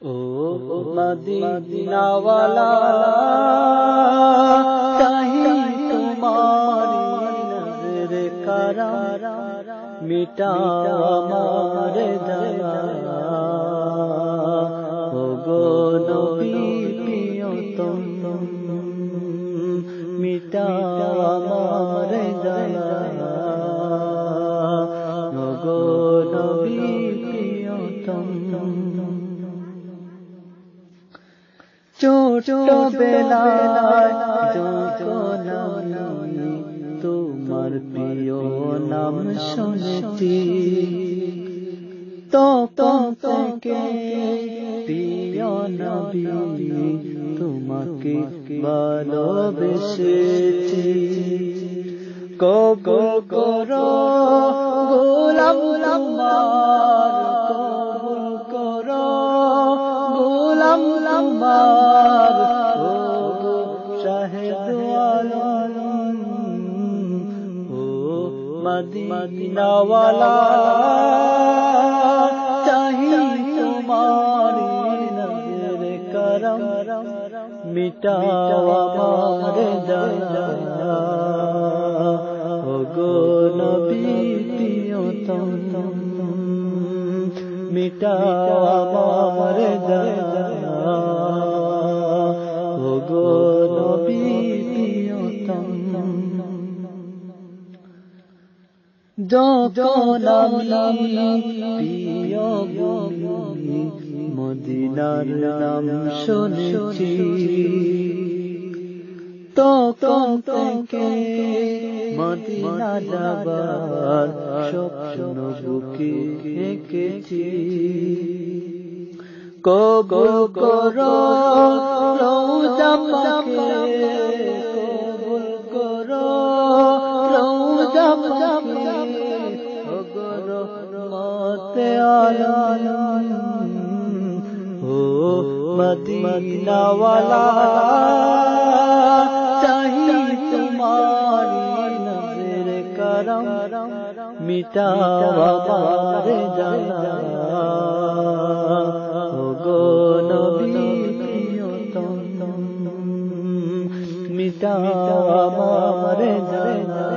ও Medina ওয়ালা চাহি তোমারি নজরে কারাম মিটা আমার জালা ও গো নবী প্রিয়তম মিটা আমার জালা ও গো নবী প্রিয়তম ছোট বেলায় যখন আমি তোমার প্রিয় নাম শুনেছি তখন থেকে প্রিয় নবী তোমাকে ভালোবেসেছি কবুল করো গোলাম আমার কবুল করো গোলাম আমার ও শাহেদ আলম ও মদিনা ওয়ালা চাহি তোমারি নজরে করম মিটাও আমার জালা ও গো নবী প্রিয়তম মিটাও আমার জালা ও গো নবী প্রিয়তম যখন আমি প্রিয় ভূমি মদিনার নাম শুনেছি তখন থেকে মদিনা যাবার স্বপ্ন বুকে এঁকেছি কবুল করো রওজা পাকে কবুল করো রওজা পাকে ও গো রহমতে আলম ও মদিনা ওয়ালা চাহি তোমারি নজরে করম মিটাও আমার জালা ও গো নবী প্রিয়তম মিটাও আমার জালা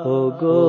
ও গো